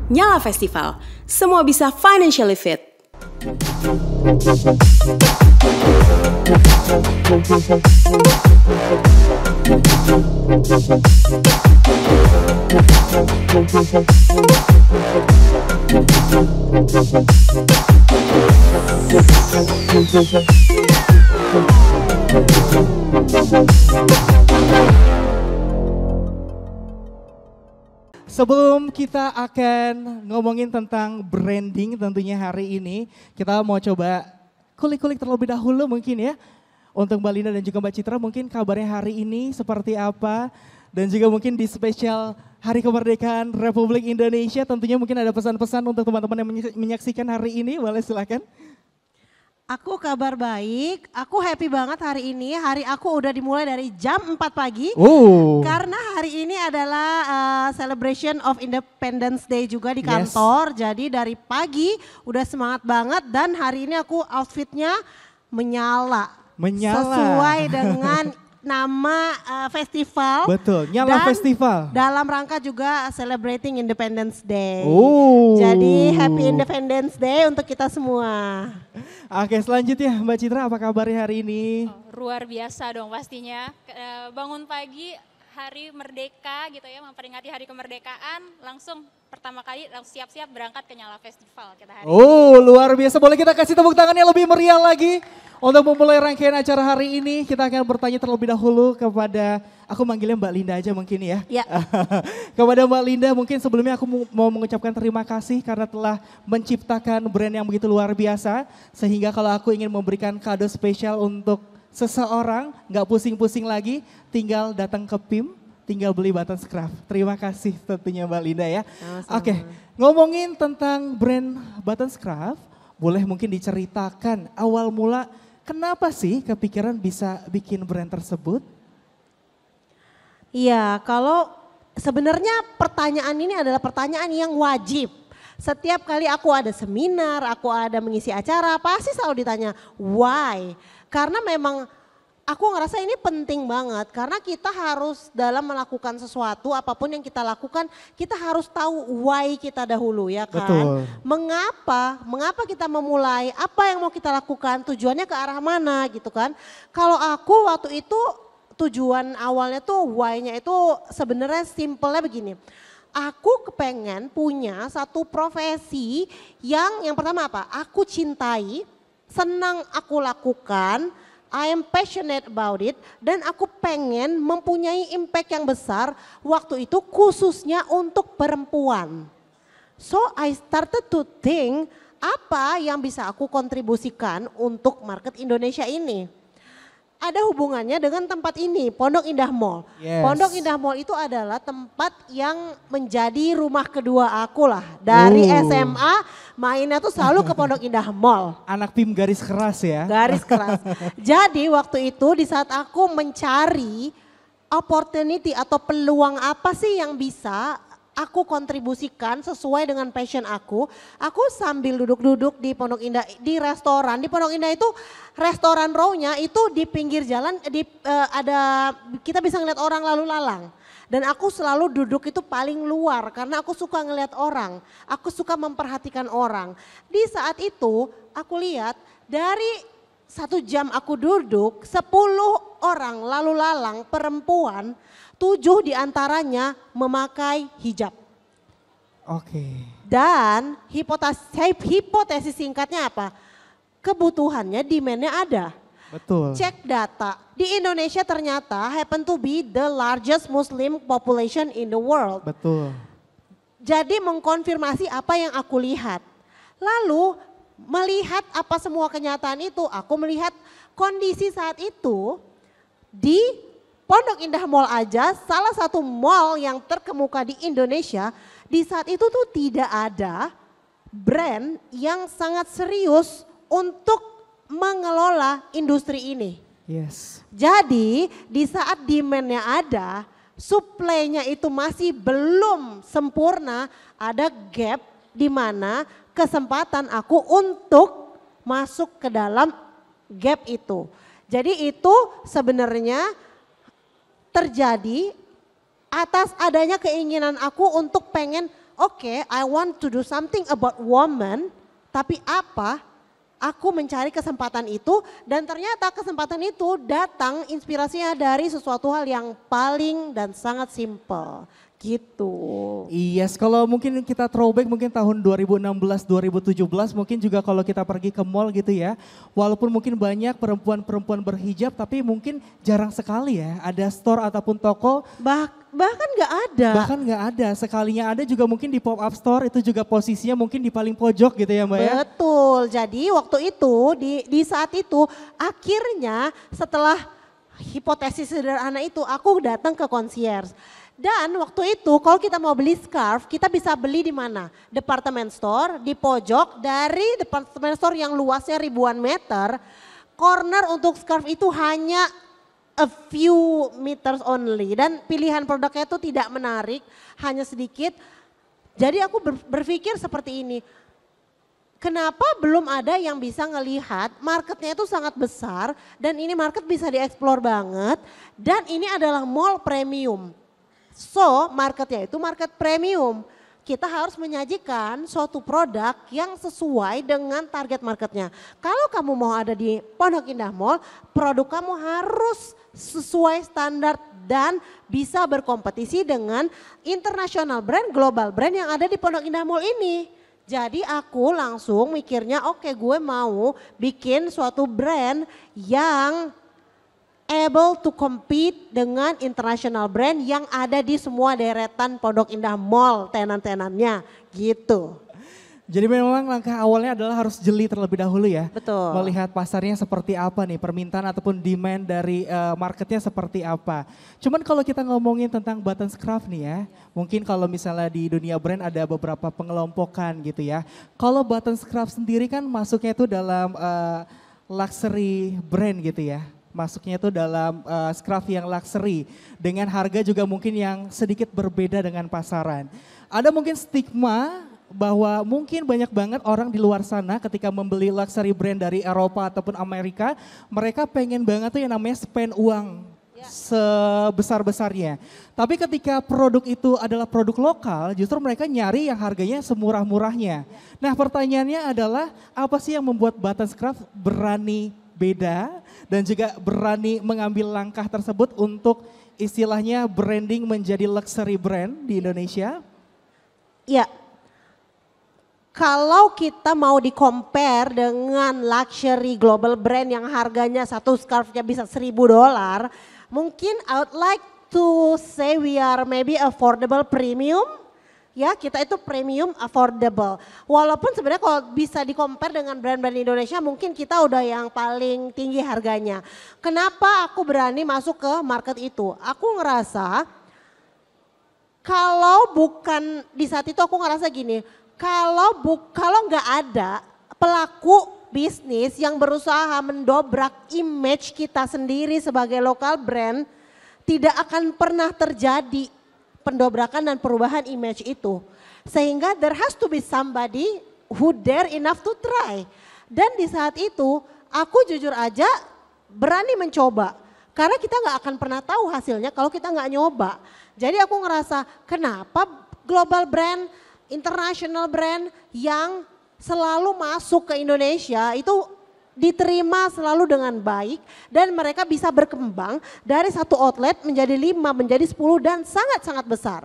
Nyala Festival, semua bisa financially fit. Sebelum kita akan ngomongin tentang branding tentunya hari ini, kita mau coba kulik-kulik terlebih dahulu mungkin ya. Untuk Mbak Linda dan juga Mbak Citra, mungkin kabarnya hari ini seperti apa? Dan juga mungkin di spesial Hari Kemerdekaan Republik Indonesia, tentunya mungkin ada pesan-pesan untuk teman-teman yang menyaksikan hari ini, boleh silakan. Aku kabar baik, aku happy banget hari ini. Hari aku udah dimulai dari jam 4 pagi. Karena hari ini adalah celebration of Independence Day juga di kantor. Jadi dari pagi udah semangat banget dan hari ini aku outfitnya menyala. Sesuai dengan nama festival. Betul, Nyala Festival. Dalam rangka juga celebrating Independence Day. Jadi happy Independence Day untuk kita semua. Oke, selanjutnya Mbak Citra, apa kabarnya hari ini? Luar biasa dong pastinya. Bangun pagi hari merdeka gitu ya, memperingati hari kemerdekaan, langsung pertama kali langsung siap-siap berangkat ke Nyala Festival kita hari ini. Luar biasa. Boleh kita kasih tepuk tangan yang lebih meriah lagi? Untuk memulai rangkaian acara hari ini, kita akan bertanya terlebih dahulu kepada, aku manggilnya Mbak Linda aja mungkin ya. Ya. Kepada Mbak Linda, mungkin sebelumnya aku mau mengucapkan terima kasih karena telah menciptakan brand yang begitu luar biasa. Sehingga kalau aku ingin memberikan kado spesial untuk seseorang, gak pusing-pusing lagi, tinggal datang ke PIM, tinggal beli Buttons Craft. Terima kasih tentunya Mbak Linda ya. Oke, ngomongin tentang brand Buttons Craft, boleh mungkin diceritakan awal mula kenapa sih kepikiran bisa bikin brand tersebut? Iya, kalau sebenarnya pertanyaan ini adalah pertanyaan yang wajib. Setiap kali aku ada seminar, aku ada mengisi acara, pasti selalu ditanya why. Karena memang aku ngerasa ini penting banget karena kita harus dalam melakukan sesuatu, apapun yang kita lakukan, kita harus tahu why kita dahulu ya kan. Betul. Mengapa kita memulai, apa yang mau kita lakukan, tujuannya ke arah mana gitu kan. Kalau aku waktu itu tujuan awalnya tuh why-nya itu sebenarnya simpelnya begini. Aku kepengen punya satu profesi yang pertama apa, aku cintai, senang aku lakukan, I am passionate about it dan aku pengen mempunyai impact yang besar waktu itu khususnya untuk perempuan. So I started to think apa yang bisa aku kontribusikan untuk market Indonesia ini. Ada hubungannya dengan tempat ini, Pondok Indah Mall. Yes. Pondok Indah Mall itu adalah tempat yang menjadi rumah kedua aku lah. Dari SMA mainnya tuh selalu ke Pondok Indah Mall. Anak PIM garis keras ya. Garis keras. Jadi waktu itu di saat aku mencari opportunity atau peluang apa sih yang bisa aku kontribusikan sesuai dengan passion aku sambil duduk-duduk di Pondok Indah, di restoran. Di Pondok Indah itu restoran row-nya itu di pinggir jalan, ada kita bisa ngeliat orang lalu lalang. Dan aku selalu duduk itu paling luar karena aku suka ngeliat orang, aku suka memperhatikan orang. Di saat itu aku lihat dari 1 jam aku duduk, 10 orang lalu lalang perempuan, 7 diantaranya memakai hijab. Oke. Dan hipotesis singkatnya apa? Kebutuhannya, demand-nya ada. Betul. Cek data, di Indonesia ternyata happen to be the largest Muslim population in the world. Betul. Jadi mengkonfirmasi apa yang aku lihat. Lalu melihat apa semua kenyataan itu, aku melihat kondisi saat itu di Pondok Indah Mall aja, salah satu mall yang terkemuka di Indonesia, di saat itu tuh tidak ada brand yang sangat serius untuk mengelola industri ini. Yes. Jadi di saat demand-nya ada, supply-nya itu masih belum sempurna, ada gap di mana kesempatan aku untuk masuk ke dalam gap itu. Jadi itu sebenarnya terjadi atas adanya keinginan aku untuk pengen oke, I want to do something about woman, tapi apa? Aku mencari kesempatan itu dan ternyata kesempatan itu datang inspirasinya dari sesuatu hal yang paling dan sangat simple gitu. Yes, kalau mungkin kita throwback mungkin tahun 2016-2017 mungkin juga kalau kita pergi ke mall gitu ya. Walaupun mungkin banyak perempuan-perempuan berhijab tapi mungkin jarang sekali ya ada store ataupun toko. Bahkan nggak ada. Bahkan nggak ada, sekalinya ada juga mungkin di pop up store itu juga posisinya mungkin di paling pojok gitu ya Mbak ya. Betul, jadi waktu itu di saat itu akhirnya setelah hipotesis sederhana itu aku datang ke concierge. Dan waktu itu kalau kita mau beli scarf kita bisa beli di mana? Department store di pojok dari department store yang luasnya ribuan meter. Corner untuk scarf itu hanya a few meters only dan pilihan produknya itu tidak menarik, hanya sedikit. Jadi aku berpikir seperti ini, kenapa belum ada yang bisa ngelihat marketnya itu sangat besar dan ini market bisa dieksplor banget dan ini adalah mall premium. So marketnya itu market premium. Kita harus menyajikan suatu produk yang sesuai dengan target marketnya. Kalau kamu mau ada di Pondok Indah Mall, produk kamu harus sesuai standar dan bisa berkompetisi dengan international brand, global brand yang ada di Pondok Indah Mall ini. Jadi aku langsung mikirnya oke, gue mau bikin suatu brand yang able to compete dengan international brand yang ada di semua deretan Pondok Indah Mall tenan-tenannya gitu. Jadi memang langkah awalnya adalah harus jeli terlebih dahulu ya. Betul. Melihat pasarnya seperti apa nih, permintaan ataupun demand dari marketnya seperti apa. Cuman kalau kita ngomongin tentang Buttons Craft nih ya, mungkin kalau misalnya di dunia brand ada beberapa pengelompokan gitu ya. Kalau Buttons Craft sendiri kan masuknya itu dalam luxury brand gitu ya. Masuknya itu dalam scarf yang luxury dengan harga juga mungkin yang sedikit berbeda dengan pasaran. Ada mungkin stigma bahwa mungkin banyak banget orang di luar sana ketika membeli luxury brand dari Eropa ataupun Amerika, mereka pengen banget tuh yang namanya spend uang sebesar-besarnya. Tapi ketika produk itu adalah produk lokal, justru mereka nyari yang harganya semurah-murahnya. Nah pertanyaannya adalah apa sih yang membuat Buttons Craft berani beda dan juga berani mengambil langkah tersebut untuk istilahnya branding menjadi luxury brand di Indonesia? Ya, kalau kita mau di-compare dengan luxury global brand yang harganya satu scarfnya bisa $1.000, mungkin I would like to say we are maybe affordable premium. Ya, kita itu premium affordable. Walaupun sebenarnya kalau bisa di-compare dengan brand-brand Indonesia mungkin kita udah yang paling tinggi harganya. Kenapa aku berani masuk ke market itu? Aku ngerasa kalau bukan di saat itu aku ngerasa gini, kalau nggak ada pelaku bisnis yang berusaha mendobrak image kita sendiri sebagai lokal brand, tidak akan pernah terjadi pendobrakan dan perubahan image itu. Sehingga there has to be somebody who dare enough to try. Dan di saat itu aku jujur aja berani mencoba. Karena kita nggak akan pernah tahu hasilnya kalau kita nggak nyoba. Jadi aku ngerasa kenapa global brand, international brand yang selalu masuk ke Indonesia itu diterima selalu dengan baik dan mereka bisa berkembang dari satu outlet menjadi 5, menjadi 10 dan sangat-sangat besar.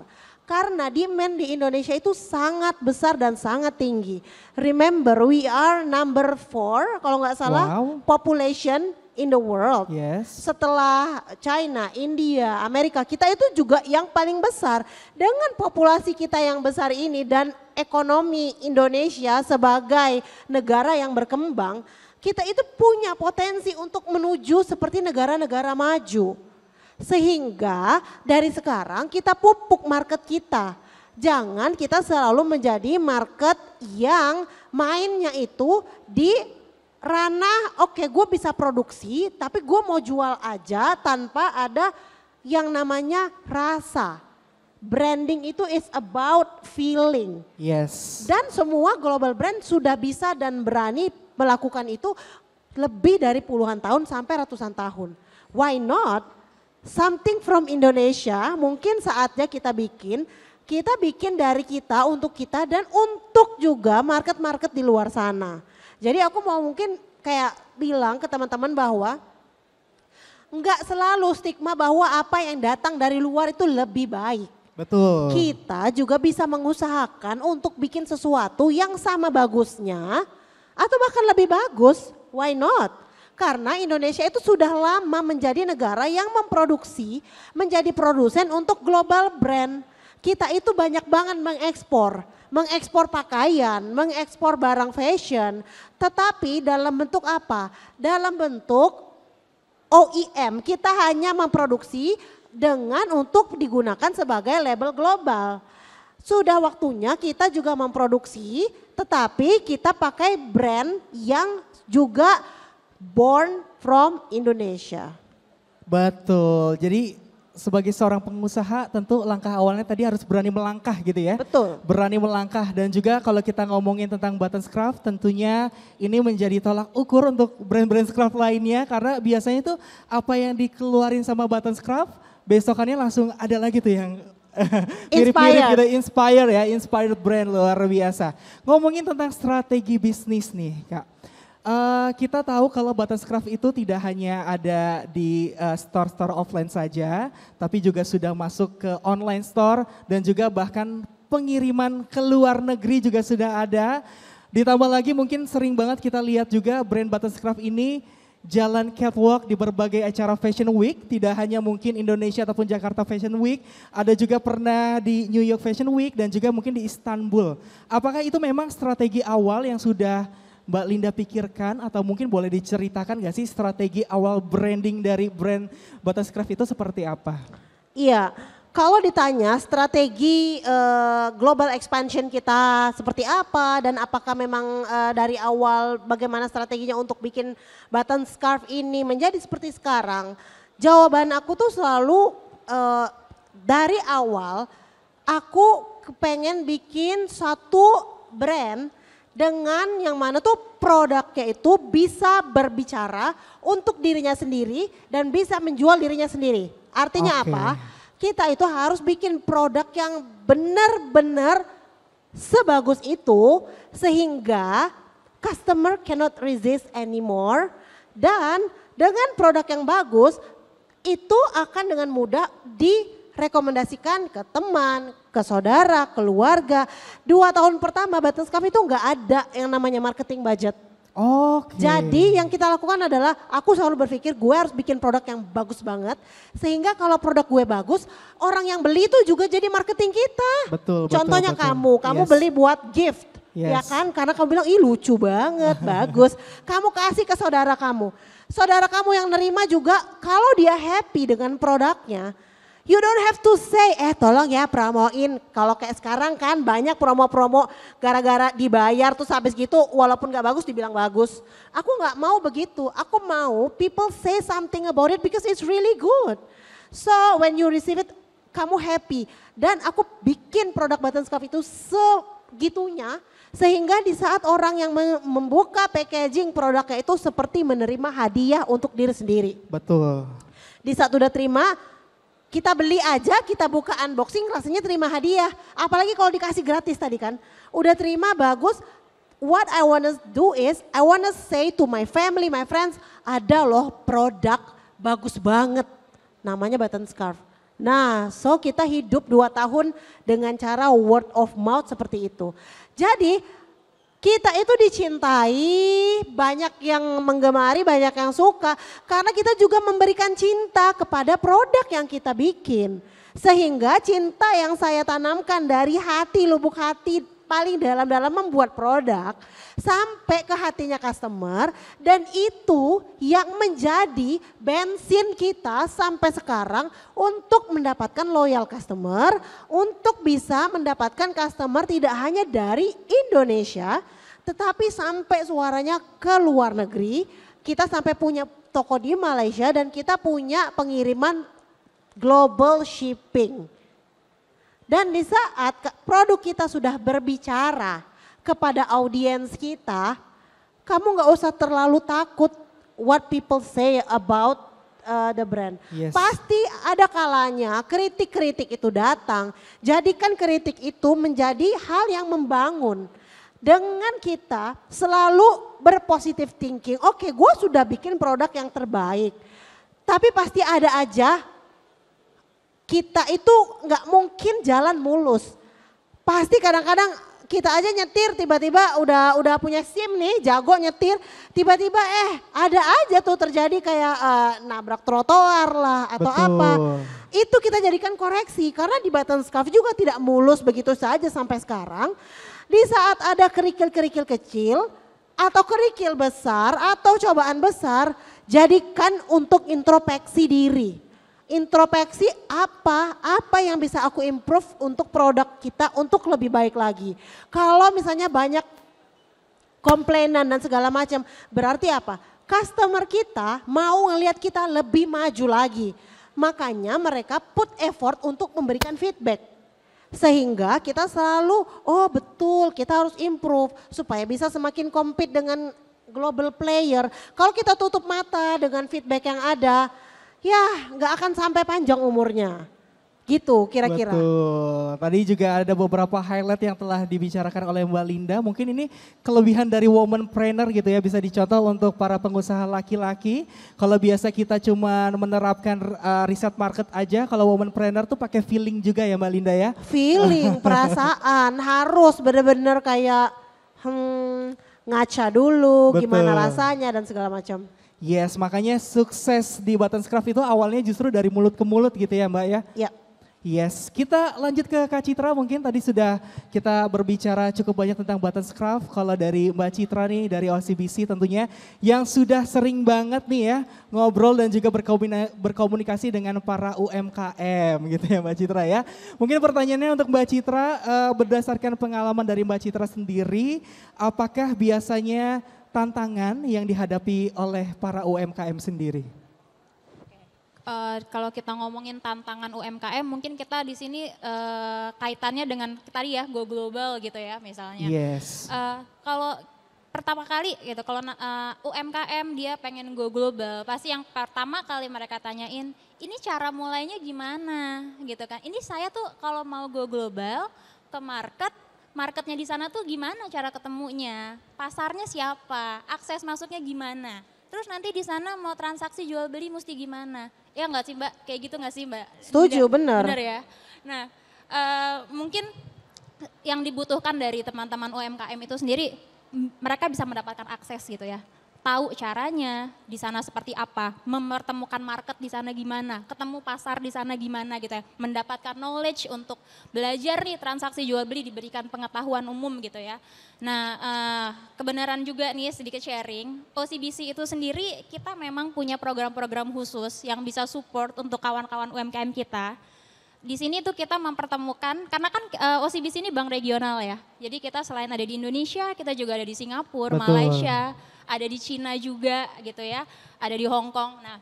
Karena demand di Indonesia itu sangat besar dan sangat tinggi. Remember we are number 4 kalau nggak salah population in the world. Yes. Setelah China, India, Amerika, kita itu juga yang paling besar. Dengan populasi kita yang besar ini dan ekonomi Indonesia sebagai negara yang berkembang, kita itu punya potensi untuk menuju seperti negara-negara maju. Sehingga dari sekarang kita pupuk market kita. Jangan kita selalu menjadi market yang mainnya itu di ranah oke, gue bisa produksi tapi gue mau jual aja tanpa ada yang namanya rasa. Branding itu is about feeling. Yes. Dan semua global brand sudah bisa dan berani melakukan itu lebih dari puluhan tahun sampai ratusan tahun. Why not? Something from Indonesia mungkin saatnya kita bikin Kita bikin dari kita untuk kita dan untuk juga market-market di luar sana. Jadi aku mau mungkin kayak bilang ke teman-teman bahwa enggak selalu stigma bahwa apa yang datang dari luar itu lebih baik. Betul. Kita juga bisa mengusahakan untuk bikin sesuatu yang sama bagusnya atau bahkan lebih bagus. Why not? Karena Indonesia itu sudah lama menjadi negara yang memproduksi, menjadi produsen untuk global brand. Kita itu banyak banget mengekspor pakaian, mengekspor barang fashion. Tetapi dalam bentuk apa? Dalam bentuk OEM, kita hanya memproduksi dengan untuk digunakan sebagai label global. Sudah waktunya kita juga memproduksi, tetapi kita pakai brand yang juga born from Indonesia. Betul, jadi sebagai seorang pengusaha tentu langkah awalnya tadi harus berani melangkah gitu ya. Betul. Berani melangkah dan juga kalau kita ngomongin tentang Buttonscraft tentunya ini menjadi tolak ukur untuk brand-brand scraft lainnya karena biasanya itu apa yang dikeluarin sama Buttonscraft besokannya langsung ada lagi tuh yang mirip-mirip gitu, inspired brand luar biasa. Ngomongin tentang strategi bisnis nih Kak. Kita tahu kalau Buttonscraft itu tidak hanya ada di store-store offline saja, tapi juga sudah masuk ke online store dan juga bahkan pengiriman ke luar negeri juga sudah ada. Ditambah lagi mungkin sering banget kita lihat juga brand Buttonscraft ini jalan catwalk di berbagai acara Fashion Week, tidak hanya mungkin Indonesia ataupun Jakarta Fashion Week, ada juga pernah di New York Fashion Week dan juga mungkin di Istanbul. Apakah itu memang strategi awal yang sudah Mbak Linda pikirkan atau mungkin boleh diceritakan gak sih strategi awal branding dari brand Buttonscraft itu seperti apa? Iya, kalau ditanya strategi global expansion kita seperti apa dan apakah memang dari awal bagaimana strateginya untuk bikin Buttonscraft ini menjadi seperti sekarang. Jawaban aku tuh selalu dari awal aku kepengen bikin satu brand dengan yang mana tuh produknya itu bisa berbicara untuk dirinya sendiri dan bisa menjual dirinya sendiri. Artinya apa? Kita itu harus bikin produk yang benar-benar sebagus itu sehingga customer cannot resist anymore dan dengan produk yang bagus itu akan dengan mudah direkomendasikan ke teman, ke saudara, keluarga. 2 tahun pertama Buttonscraft itu nggak ada yang namanya marketing budget. Jadi yang kita lakukan adalah aku selalu berpikir gue harus bikin produk yang bagus banget. Sehingga kalau produk gue bagus, orang yang beli itu juga jadi marketing kita. Betul. Contohnya betul. kamu beli buat gift. Ya Yes. kan, karena kamu bilang ih lucu banget, bagus. Kamu kasih ke saudara kamu. Saudara kamu yang nerima juga kalau dia happy dengan produknya. You don't have to say, tolong ya promoin. Kalau kayak sekarang kan banyak promo-promo gara-gara dibayar terus habis gitu walaupun gak bagus dibilang bagus. Aku gak mau begitu, aku mau people say something about it because it's really good. So when you receive it, kamu happy. Dan aku bikin produk Buttonscraft itu segitunya sehingga di saat orang yang membuka packaging produknya itu seperti menerima hadiah untuk diri sendiri. Betul. Di saat udah terima, kita beli aja, kita buka unboxing rasanya terima hadiah. Apalagi kalau dikasih gratis tadi kan. Udah terima bagus. What I wanna do is I wanna say to my family, my friends, ada loh produk bagus banget. Namanya Buttonscraft. Nah, so kita hidup 2 tahun dengan cara word of mouth seperti itu. Jadi kita itu dicintai, banyak yang menggemari, banyak yang suka. Karena kita juga memberikan cinta kepada produk yang kita bikin. Sehingga cinta yang saya tanamkan dari hati, lubuk hati paling dalam-dalam membuat produk. Sampai ke hatinya customer dan itu yang menjadi bensin kita sampai sekarang untuk mendapatkan loyal customer. Untuk bisa mendapatkan customer tidak hanya dari Indonesia tetapi sampai suaranya ke luar negeri, kita sampai punya toko di Malaysia dan kita punya pengiriman global shipping. Dan di saat produk kita sudah berbicara kepada audiens kita, kamu gak usah terlalu takut what people say about the brand. Yes. Pasti ada kalanya kritik-kritik itu datang. Jadikan kritik itu menjadi hal yang membangun. Dengan kita selalu berpositif thinking. Oke, gue sudah bikin produk yang terbaik. Tapi pasti ada aja kita itu nggak mungkin jalan mulus. Pasti kadang-kadang kita aja nyetir tiba-tiba udah punya SIM nih, jago nyetir. Tiba-tiba ada aja tuh terjadi kayak nabrak trotoar lah atau Betul. apa. Itu kita jadikan koreksi karena di Button Scarf juga tidak mulus begitu saja sampai sekarang. Di saat ada kerikil-kerikil kecil atau kerikil besar atau cobaan besar, jadikan untuk introspeksi diri. Introspeksi apa yang bisa aku improve untuk produk kita untuk lebih baik lagi. Kalau misalnya banyak komplainan dan segala macam, berarti apa? Customer kita mau ngelihat kita lebih maju lagi. Makanya mereka put effort untuk memberikan feedback. Sehingga kita selalu, oh betul kita harus improve supaya bisa semakin compete dengan global player. Kalau kita tutup mata dengan feedback yang ada, ya nggak akan sampai panjang umurnya. Gitu kira-kira. Betul. Tadi juga ada beberapa highlight yang telah dibicarakan oleh Mbak Linda. Mungkin ini kelebihan dari womanpreneur gitu ya, bisa dicontoh untuk para pengusaha laki-laki. Kalau biasa kita cuma menerapkan riset market aja, kalau womanpreneur tuh pakai feeling juga ya Mbak Linda ya. Feeling, perasaan harus benar-benar kayak ngaca dulu, Betul. gimana rasanya dan segala macam. Yes, makanya sukses di Button Scarf itu awalnya justru dari mulut ke mulut gitu ya Mbak ya. Ya. Yes, kita lanjut ke Kak Citra, mungkin tadi sudah kita berbicara cukup banyak tentang Button Scarf. Kalau dari Mbak Citra nih dari OCBC tentunya yang sudah sering banget nih ya ngobrol dan juga berkomunikasi dengan para UMKM gitu ya Mbak Citra ya. Mungkin pertanyaannya untuk Mbak Citra, berdasarkan pengalaman dari Mbak Citra sendiri, apakah biasanya tantangan yang dihadapi oleh para UMKM sendiri? Kalau kita ngomongin tantangan UMKM, mungkin kita di sini kaitannya dengan tadi ya go global gitu ya misalnya. Yes. Kalau pertama kali gitu, kalau UMKM dia pengen go global, pasti yang pertama kali mereka tanyain, ini cara mulainya gimana gitu kan? Ini saya tuh kalau mau go global ke marketnya di sana tuh gimana cara ketemunya, pasarnya siapa, akses masuknya gimana? Terus nanti di sana mau transaksi jual beli mesti gimana? Ya nggak sih Mbak? Kayak gitu nggak sih Mbak? Setuju, benar. Benar ya. Nah mungkin yang dibutuhkan dari teman-teman UMKM itu sendiri, mereka bisa mendapatkan akses gitu ya. Tahu caranya di sana seperti apa, mempertemukan market di sana gimana, ketemu pasar di sana gimana gitu ya. Mendapatkan knowledge untuk belajar nih transaksi jual beli, diberikan pengetahuan umum gitu ya. Nah kebenaran juga nih sedikit sharing, OCBC itu sendiri kita memang punya program-program khusus yang bisa support untuk kawan-kawan UMKM kita. Di sini tuh kita mempertemukan, karena kan OCBC ini bank regional ya. Jadi kita selain ada di Indonesia, kita juga ada di Singapura, Betul. Malaysia, ada di Cina juga gitu ya, ada di Hong Kong. Nah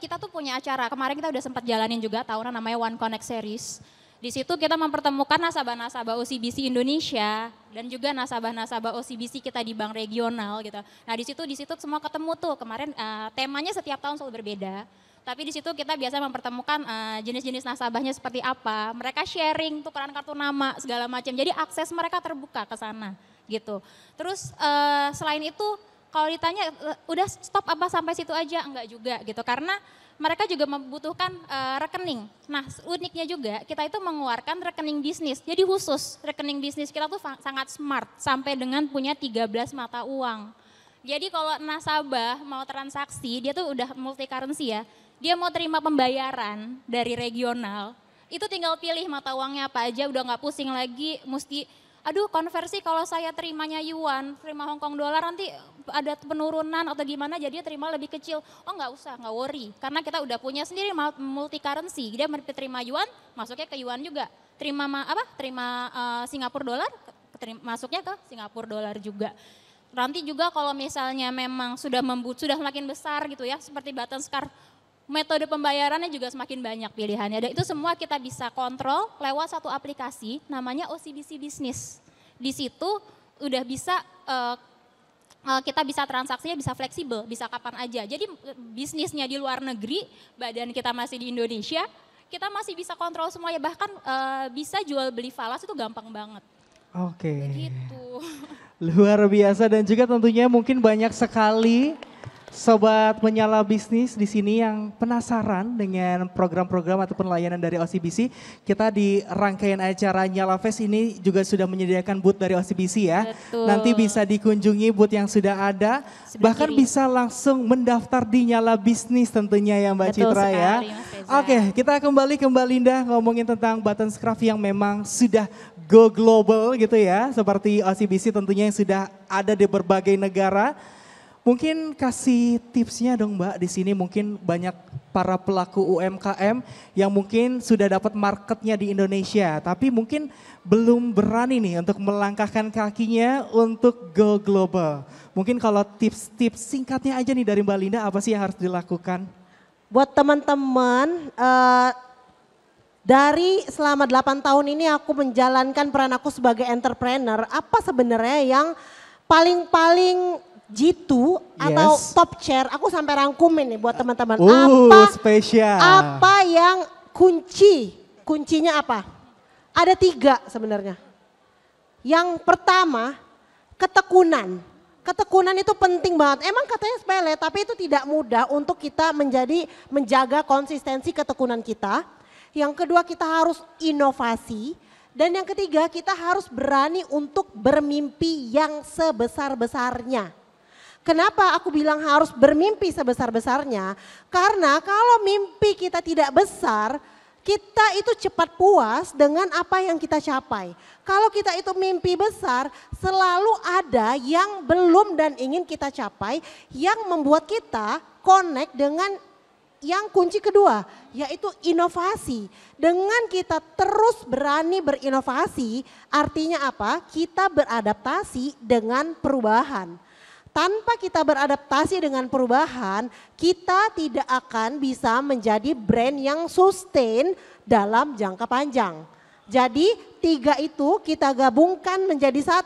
kita tuh punya acara, kemarin kita udah sempat jalanin juga tahunan namanya One Connect Series. Di situ kita mempertemukan nasabah-nasabah OCBC Indonesia dan juga nasabah-nasabah OCBC kita di bank regional gitu. Nah di situ semua ketemu tuh, kemarin temanya setiap tahun selalu berbeda. Tapi di situ kita biasa mempertemukan jenis-jenis nasabahnya seperti apa. Mereka sharing, tukeran kartu nama, segala macam. Jadi akses mereka terbuka ke sana gitu. Terus selain itu kalau ditanya udah stop apa sampai situ aja? Enggak juga gitu. Karena mereka juga membutuhkan rekening. Nah uniknya juga kita itu mengeluarkan rekening bisnis. Jadi khusus rekening bisnis kita tuh sangat smart sampai dengan punya 13 mata uang. Jadi kalau nasabah mau transaksi dia tuh udah multi currency ya. Dia mau terima pembayaran dari regional, itu tinggal pilih mata uangnya apa aja, udah nggak pusing lagi mesti, aduh konversi kalau saya terimanya yuan, terima Hong Kong dollar nanti ada penurunan atau gimana jadi dia terima lebih kecil. Oh nggak usah, nggak worry, karena kita udah punya sendiri multi currency, dia terima yuan, masuknya ke yuan juga. Terima Singapura dolar, masuknya ke Singapura dolar juga. Nanti juga kalau misalnya memang sudah makin besar gitu ya, seperti Button Scarf, metode pembayarannya juga semakin banyak pilihannya. Dan itu semua kita bisa kontrol lewat satu aplikasi namanya OCBC Business. Di situ udah bisa kita bisa transaksinya bisa fleksibel, bisa kapan aja. Jadi bisnisnya di luar negeri, badan kita masih di Indonesia, kita masih bisa kontrol semuanya. Bahkan bisa jual beli falas itu gampang banget. Oke. Begitu. Luar biasa dan juga tentunya mungkin banyak sekali sobat menyala bisnis di sini yang penasaran dengan program-program ataupun layanan dari OCBC. Kita di rangkaian acara Nyala Fest ini juga sudah menyediakan booth dari OCBC ya. Betul. Nanti bisa dikunjungi booth yang sudah ada. Sebelah Bahkan kiri. bisa langsung mendaftar di Nyala Bisnis tentunya ya Mbak Betul Citra ya. sekali, Mas Reza. Oke, kita kembali ke Mbak Linda ngomongin tentang Buttonscraft yang memang sudah go global gitu ya. Seperti OCBC tentunya yang sudah ada di berbagai negara. Mungkin kasih tipsnya dong Mbak, di sini mungkin banyak para pelaku UMKM yang mungkin sudah dapat marketnya di Indonesia, tapi mungkin belum berani nih untuk melangkahkan kakinya untuk go global. Mungkin kalau tips-tips singkatnya aja nih dari Mbak Linda, apa sih yang harus dilakukan? Buat teman-teman, dari selama 8 tahun ini aku menjalankan peran aku sebagai entrepreneur, apa sebenarnya yang paling jitu atau Yes. top chair, aku sampai rangkumin nih buat teman-teman. Spesial. Apa yang kuncinya apa? Ada 3 sebenarnya. Yang pertama, ketekunan. Ketekunan itu penting banget. Emang katanya sepele, tapi itu tidak mudah untuk kita menjaga konsistensi ketekunan kita. Yang kedua, kita harus inovasi. Dan yang ketiga, kita harus berani untuk bermimpi yang sebesar-besarnya. Kenapa aku bilang harus bermimpi sebesar-besarnya? Karena kalau mimpi kita tidak besar, kita itu cepat puas dengan apa yang kita capai. Kalau kita itu mimpi besar, selalu ada yang belum dan ingin kita capai, yang membuat kita connect dengan yang kunci kedua, yaitu inovasi. Dengan kita terus berani berinovasi, artinya apa? Kita beradaptasi dengan perubahan. Tanpa kita beradaptasi dengan perubahan, kita tidak akan bisa menjadi brand yang sustain dalam jangka panjang. Jadi 3 itu kita gabungkan menjadi 1.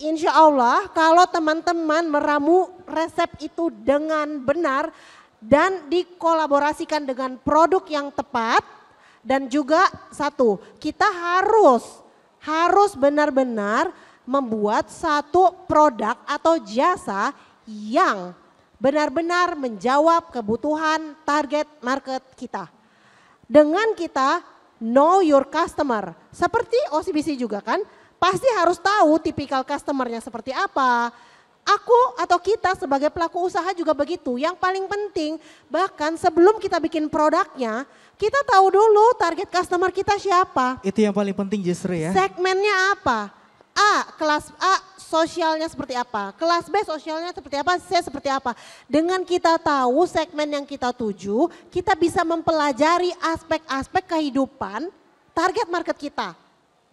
Insya Allah kalau teman-teman meramu resep itu dengan benar dan dikolaborasikan dengan produk yang tepat, dan juga 1, kita harus benar-benar membuat satu produk atau jasa yang benar-benar menjawab kebutuhan target market kita. Dengan kita know your customer, seperti OCBC juga kan, pasti harus tahu tipikal customernya seperti apa. Aku atau kita sebagai pelaku usaha juga begitu. Yang paling penting, bahkan sebelum kita bikin produknya, kita tahu dulu target customer kita siapa. Itu yang paling penting justru ya. Segmennya apa? Kelas A sosialnya seperti apa, kelas B sosialnya seperti apa, C seperti apa. Dengan kita tahu segmen yang kita tuju, kita bisa mempelajari aspek-aspek kehidupan target market kita.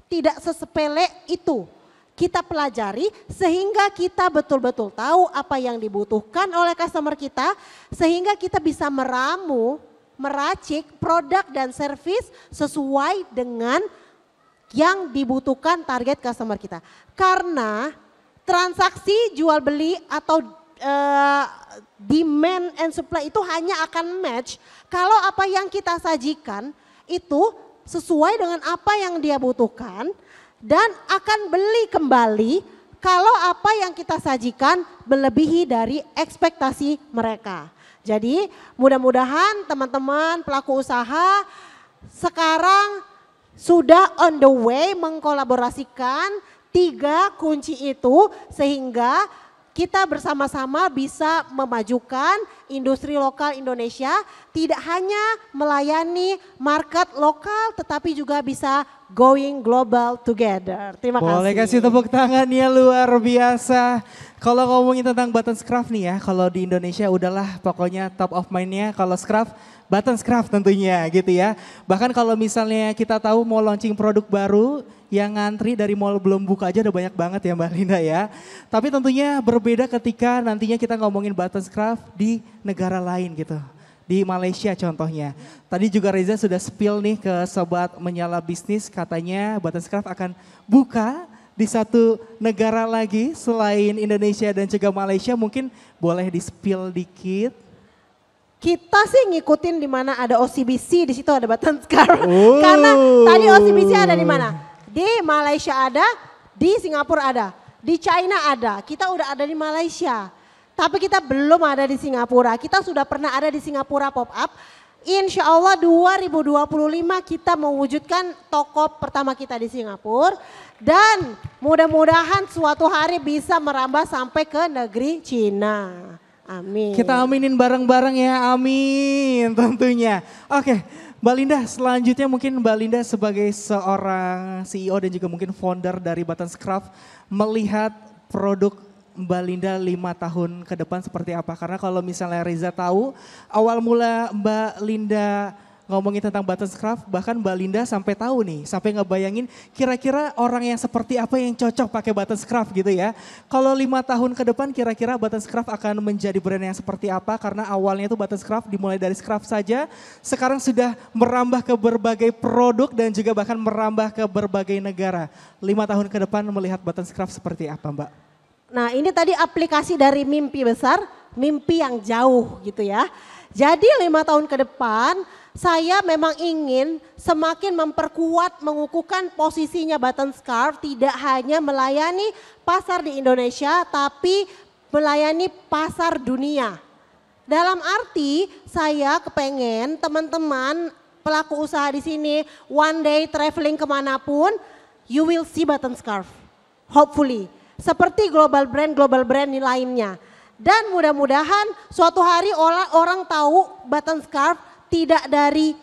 Tidak sesepele itu. Kita pelajari sehingga kita betul-betul tahu apa yang dibutuhkan oleh customer kita, sehingga kita bisa meracik produk dan service sesuai dengan yang dibutuhkan target customer kita. Karena transaksi jual beli atau demand and supply itu hanya akan match kalau apa yang kita sajikan itu sesuai dengan apa yang dia butuhkan, dan akan beli kembali kalau apa yang kita sajikan melebihi dari ekspektasi mereka. Jadi mudah-mudahan teman-teman pelaku usaha sekarang sudah on the way mengkolaborasikan 3 kunci itu, sehingga kita bersama-sama bisa memajukan industri lokal Indonesia, tidak hanya melayani market lokal tetapi juga bisa going global together. Terima kasih. Boleh kasih tepuk tangannya, luar biasa. Kalau ngomongin tentang Buttonscraft nih ya, kalau di Indonesia udahlah pokoknya top of mind-nya kalau Scraft, Buttonscraft tentunya gitu ya. Bahkan kalau misalnya kita tahu mau launching produk baru, yang ngantri dari mall belum buka aja udah banyak banget ya Mbak Linda ya. Tapi tentunya berbeda ketika nantinya kita ngomongin Buttonscraft di negara lain gitu. Di Malaysia contohnya. Tadi juga Reza sudah spill nih ke sobat menyala bisnis, katanya Buttonscraft akan buka di satu negara lagi selain Indonesia dan juga Malaysia. Mungkin boleh di-spill dikit. Kita sih ngikutin di mana ada OCBC, di situ ada Button Scarf. Karena tadi OCBC ada di mana? Di Malaysia ada, di Singapura ada, di China ada. Kita udah ada di Malaysia. Tapi kita belum ada di Singapura. Kita sudah pernah ada di Singapura pop-up. Insya Allah 2025 kita mewujudkan toko pertama kita di Singapura. Dan mudah-mudahan suatu hari bisa merambah sampai ke negeri Cina. Amin. Kita aminin bareng-bareng ya, amin tentunya. Oke, Mbak Linda selanjutnya mungkin Mbak Linda sebagai seorang CEO dan juga mungkin founder dari Buttons Craft melihat produk Mbak Linda 5 tahun ke depan seperti apa? Karena kalau misalnya Reza tahu awal mula Mbak Linda ngomongin tentang Buttons Craft, bahkan Mbak Linda sampai tahu nih, sampai ngebayangin kira-kira orang yang seperti apa yang cocok pakai Buttons Craft gitu ya. Kalau 5 tahun ke depan kira-kira Buttons Craft akan menjadi brand yang seperti apa? Karena awalnya itu Buttons Craft dimulai dari scrap saja, sekarang sudah merambah ke berbagai produk dan juga bahkan merambah ke berbagai negara. 5 tahun ke depan melihat Buttons Craft seperti apa Mbak? Nah ini tadi aplikasi dari mimpi besar, mimpi yang jauh gitu ya. Jadi 5 tahun ke depan saya memang ingin semakin memperkuat, mengukuhkan posisinya Buttons Scarf tidak hanya melayani pasar di Indonesia tapi melayani pasar dunia. Dalam arti saya kepengen teman-teman pelaku usaha di sini one day traveling kemanapun you will see Buttons Scarf, hopefully. Seperti global brand lainnya. Dan mudah-mudahan suatu hari orang tahu Buttons Scarf tidak dari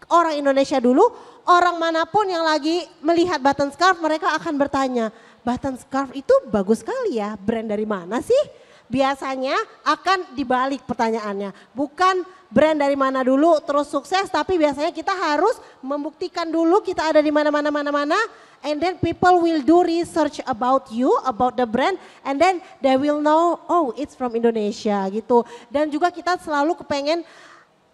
orang Indonesia dulu. Orang manapun yang lagi melihat Buttons Scarf mereka akan bertanya, Buttons Scarf itu bagus sekali ya, brand dari mana sih? Biasanya akan dibalik pertanyaannya. Bukan brand dari mana dulu terus sukses, tapi biasanya kita harus membuktikan dulu kita ada di mana-mana. And then people will do research about you, about the brand, and then they will know, oh it's from Indonesia gitu. Dan juga kita selalu kepengen,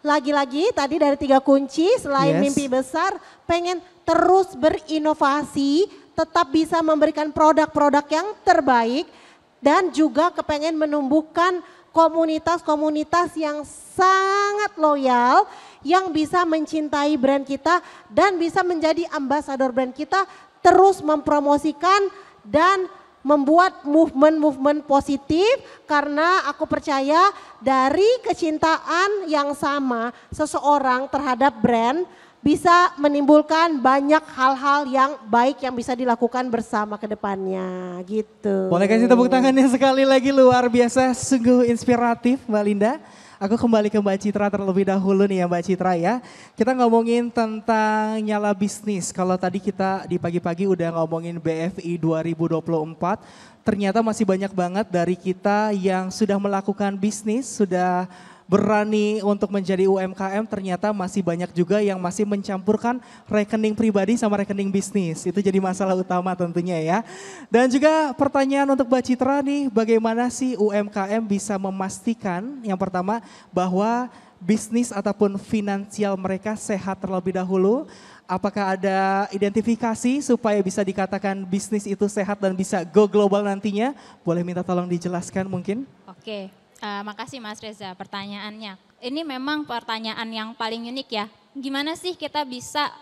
lagi-lagi tadi dari 3 kunci, selain mimpi besar, pengen terus berinovasi, tetap bisa memberikan produk-produk yang terbaik, dan juga kepengen menumbuhkan komunitas-komunitas yang sangat loyal, yang bisa mencintai brand kita, dan bisa menjadi ambasador brand kita, terus mempromosikan dan membuat movement-movement positif karena aku percaya dari kecintaan yang sama seseorang terhadap brand bisa menimbulkan banyak hal-hal yang baik yang bisa dilakukan bersama ke depannya gitu. Boleh kasih tepuk tangannya sekali lagi, luar biasa, sungguh inspiratif Mbak Linda. Aku kembali ke Mbak Citra terlebih dahulu nih ya Mbak Citra ya. Kita ngomongin tentang nyala bisnis. Kalau tadi kita di pagi-pagi udah ngomongin BFI 2024. Ternyata masih banyak banget dari kita yang sudah melakukan bisnis, sudah berani untuk menjadi UMKM, ternyata masih banyak juga yang masih mencampurkan rekening pribadi sama rekening bisnis. Itu jadi masalah utama tentunya ya. Dan juga pertanyaan untuk Mbak Citra nih, bagaimana sih UMKM bisa memastikan yang pertama bahwa bisnis ataupun finansial mereka sehat terlebih dahulu. Apakah ada identifikasi supaya bisa dikatakan bisnis itu sehat dan bisa go global nantinya? Boleh minta tolong dijelaskan mungkin? Oke. Makasih Mas Reza pertanyaannya. Ini memang pertanyaan yang paling unik ya. Gimana sih kita bisa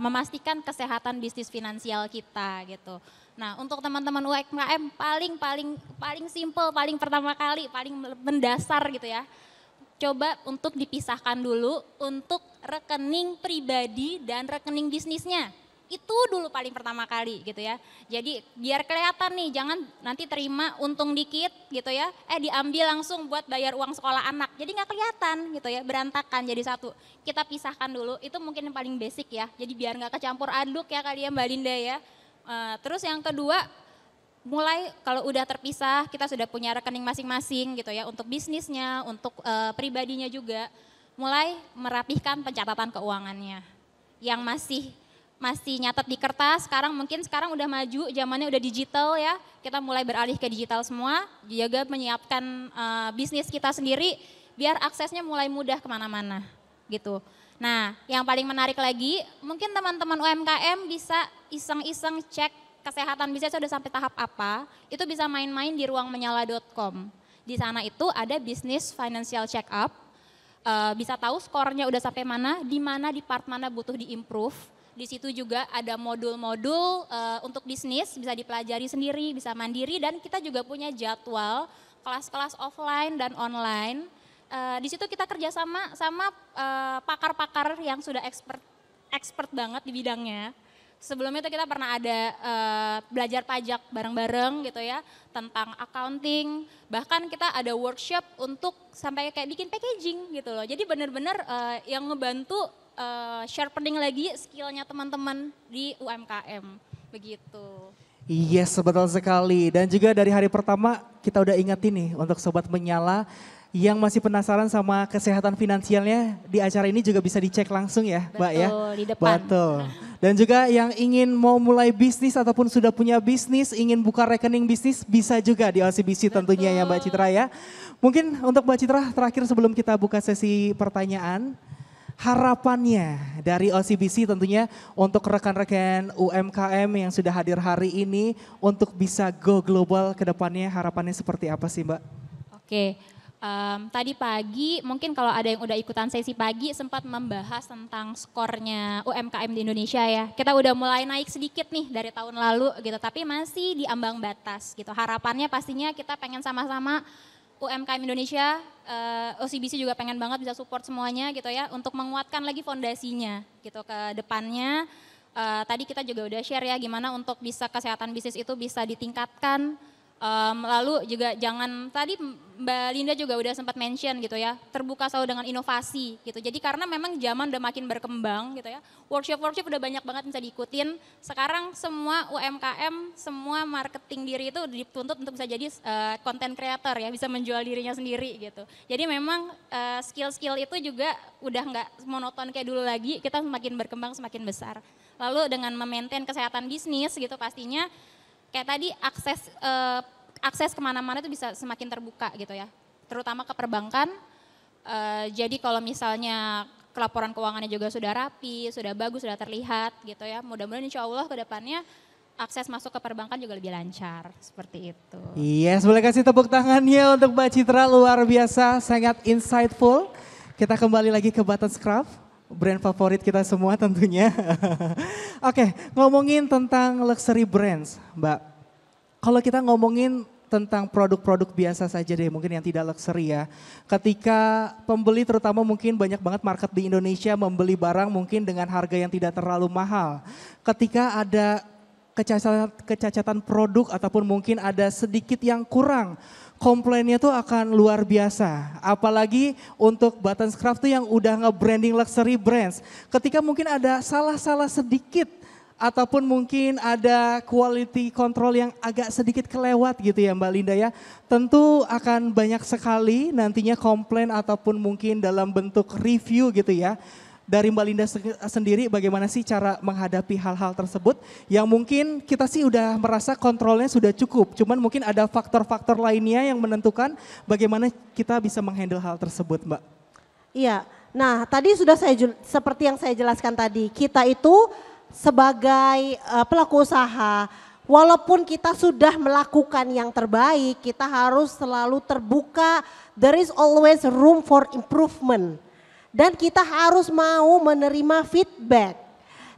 memastikan kesehatan bisnis finansial kita gitu. Nah untuk teman-teman UMKM paling simple, paling pertama kali, paling mendasar gitu ya. Coba untuk dipisahkan dulu untuk rekening pribadi dan rekening bisnisnya. Itu dulu paling pertama kali gitu ya. Jadi biar kelihatan nih, jangan nanti terima untung dikit gitu ya. Diambil langsung buat bayar uang sekolah anak. Jadi nggak kelihatan gitu ya, berantakan jadi satu. Kita pisahkan dulu, itu mungkin yang paling basic ya. Jadi biar nggak kecampur aduk ya kali ya Mbak Linda ya. Terus yang kedua, mulai kalau udah terpisah, kita sudah punya rekening masing-masing gitu ya. Untuk bisnisnya, untuk pribadinya juga. Mulai merapihkan pencatatan keuangannya. Yang masih nyatet di kertas, sekarang udah maju, zamannya udah digital ya. Kita mulai beralih ke digital semua, juga menyiapkan bisnis kita sendiri biar aksesnya mulai mudah kemana-mana gitu. Nah yang paling menarik lagi, mungkin teman-teman UMKM bisa iseng-iseng cek kesehatan bisnis udah sampai tahap apa, itu bisa main-main di ruangmenyala.com. Di sana itu ada bisnis financial check up, bisa tahu skornya udah sampai mana, di part mana butuh diimprove. Di situ juga ada modul-modul untuk bisnis, bisa dipelajari sendiri, bisa mandiri, dan kita juga punya jadwal kelas-kelas offline dan online. Di situ kita kerjasama sama pakar-pakar yang sudah expert banget di bidangnya. Sebelumnya itu kita pernah ada belajar pajak bareng-bareng gitu ya, tentang accounting, bahkan kita ada workshop untuk sampai kayak bikin packaging gitu loh. Jadi benar-benar yang ngebantu sharpening lagi skillnya teman-teman di UMKM, begitu. Yes, betul sekali. Dan juga dari hari pertama kita udah ingetin nih untuk Sobat Menyala yang masih penasaran sama kesehatan finansialnya, di acara ini juga bisa dicek langsung ya, Mbak ya. Betul, di depan. Betul. Dan juga yang ingin mau mulai bisnis ataupun sudah punya bisnis, ingin buka rekening bisnis, bisa juga di OCBC tentunya ya Mbak Citra ya. Mungkin untuk Mbak Citra terakhir sebelum kita buka sesi pertanyaan, harapannya dari OCBC tentunya untuk rekan-rekan UMKM yang sudah hadir hari ini untuk bisa go global ke depannya, harapannya seperti apa sih Mbak? Oke. Tadi pagi mungkin kalau ada yang udah ikutan sesi pagi sempat membahas tentang skornya UMKM di Indonesia ya. Kita udah mulai naik sedikit nih dari tahun lalu gitu, tapi masih di ambang batas gitu. Harapannya pastinya kita pengen sama-sama UMKM Indonesia, OCBC juga pengen banget bisa support semuanya gitu ya untuk menguatkan lagi fondasinya gitu ke depannya. Tadi kita juga udah share ya gimana untuk bisa kesehatan bisnis itu bisa ditingkatkan. Lalu juga jangan, tadi Mbak Linda juga udah sempat mention gitu ya, terbuka selalu dengan inovasi gitu. Jadi karena memang zaman udah makin berkembang gitu ya, workshop udah banyak banget bisa diikutin. Sekarang semua UMKM, semua marketing diri itu dituntut untuk bisa jadi content creator ya, bisa menjual dirinya sendiri gitu. Jadi memang skill-skill itu juga udah nggak monoton kayak dulu lagi, kita semakin berkembang semakin besar. Lalu dengan memaintain kesehatan bisnis gitu pastinya, kayak tadi akses kemana-mana itu bisa semakin terbuka gitu ya, terutama ke perbankan. Jadi kalau misalnya laporan keuangannya juga sudah rapi, sudah bagus, sudah terlihat gitu ya, mudah-mudahan insya Allah ke depannya akses masuk ke perbankan juga lebih lancar, seperti itu. Yes, boleh kasih tepuk tangannya untuk Mbak Citra, luar biasa, sangat insightful. Kita kembali lagi ke Butterscraft, brand favorit kita semua tentunya. Oke, ngomongin tentang luxury brands, Mbak. Kalau kita ngomongin tentang produk-produk biasa saja deh, mungkin yang tidak luxury ya. Ketika pembeli terutama mungkin banyak banget market di Indonesia membeli barang mungkin dengan harga yang tidak terlalu mahal. Ketika ada kecacatan produk ataupun mungkin ada sedikit yang kurang, komplainnya tuh akan luar biasa. Apalagi untuk Butterscraft tuh yang udah nge-branding luxury brands. Ketika mungkin ada salah-salah sedikit ataupun mungkin ada quality control yang agak sedikit kelewat gitu ya Mbak Linda ya. Tentu akan banyak sekali nantinya komplain ataupun mungkin dalam bentuk review gitu ya. Dari Mbak Linda sendiri bagaimana sih cara menghadapi hal-hal tersebut yang mungkin kita sih udah merasa kontrolnya sudah cukup. Cuman mungkin ada faktor-faktor lainnya yang menentukan bagaimana kita bisa menghandle hal tersebut Mbak. Iya, nah tadi sudah seperti yang saya jelaskan tadi, kita itu sebagai pelaku usaha, walaupun kita sudah melakukan yang terbaik, kita harus selalu terbuka. There is always room for improvement. Dan kita harus mau menerima feedback.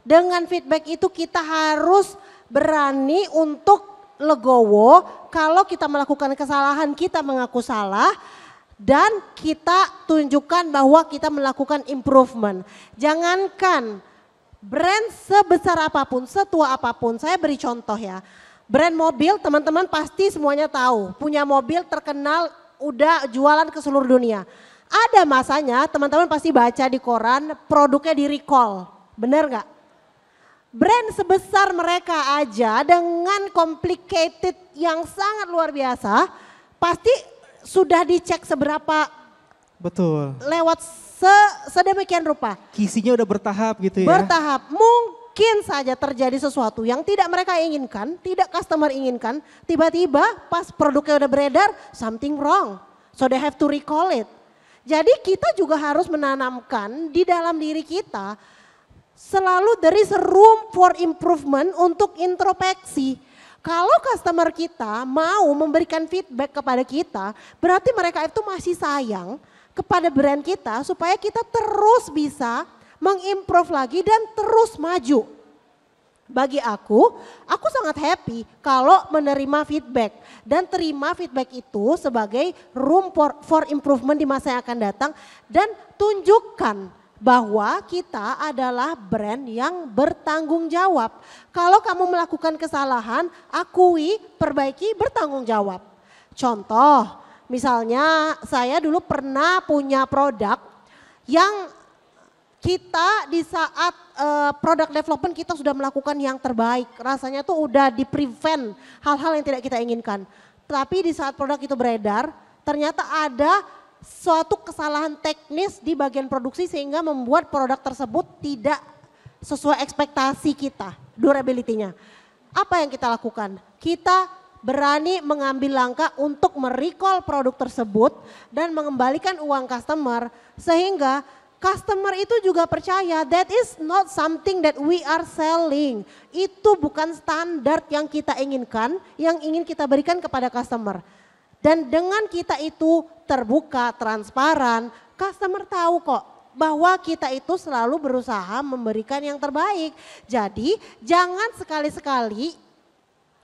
Dengan feedback itu kita harus berani untuk legowo kalau kita melakukan kesalahan, kita mengaku salah. Dan kita tunjukkan bahwa kita melakukan improvement. Jangankan brand sebesar apapun, setua apapun, saya beri contoh ya. Brand mobil teman-teman pasti semuanya tahu, punya mobil terkenal udah jualan ke seluruh dunia. Ada masanya teman-teman pasti baca di koran produknya di recall, benar nggak? Brand sebesar mereka aja dengan complicated yang sangat luar biasa, pasti sudah dicek seberapa betul lewat sedemikian rupa. Kisinya udah bertahap gitu ya. Bertahap, mungkin saja terjadi sesuatu yang tidak mereka inginkan, tidak customer inginkan, tiba-tiba pas produknya udah beredar, something wrong. So they have to recall it. Jadi kita juga harus menanamkan di dalam diri kita Selalu there is room for improvement untuk introspeksi. Kalau customer kita mau memberikan feedback kepada kita, berarti mereka itu masih sayang kepada brand kita supaya kita terus bisa mengimprove lagi dan terus maju. Bagi aku sangat happy kalau menerima feedback dan terima feedback itu sebagai room for improvement di masa yang akan datang dan tunjukkan bahwa kita adalah brand yang bertanggung jawab. Kalau kamu melakukan kesalahan, akui, perbaiki, bertanggung jawab. Contoh, misalnya saya dulu pernah punya produk yang kita di saat product development kita sudah melakukan yang terbaik. Rasanya tuh udah di-prevent hal-hal yang tidak kita inginkan. Tapi di saat produk itu beredar, ternyata ada suatu kesalahan teknis di bagian produksi sehingga membuat produk tersebut tidak sesuai ekspektasi kita, durability-nya. Apa yang kita lakukan? Kita berani mengambil langkah untuk merecall produk tersebut dan mengembalikan uang customer sehingga customer itu juga percaya that is not something that we are selling. Itu bukan standar yang kita inginkan, yang ingin kita berikan kepada customer. Dan dengan kita itu terbuka, transparan, customer tahu kok bahwa kita itu selalu berusaha memberikan yang terbaik. Jadi jangan sekali-sekali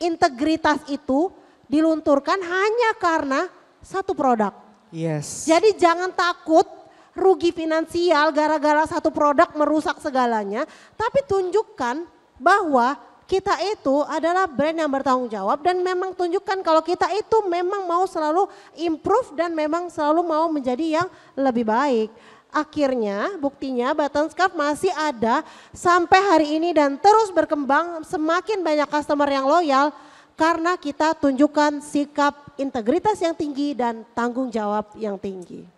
integritas itu dilunturkan hanya karena satu produk. Yes. Jadi jangan takut rugi finansial gara-gara satu produk merusak segalanya. Tapi tunjukkan bahwa kita itu adalah brand yang bertanggung jawab dan memang tunjukkan kalau kita itu memang mau selalu improve dan memang selalu mau menjadi yang lebih baik. Akhirnya buktinya Button Scarf masih ada sampai hari ini dan terus berkembang, semakin banyak customer yang loyal karena kita tunjukkan sikap integritas yang tinggi dan tanggung jawab yang tinggi.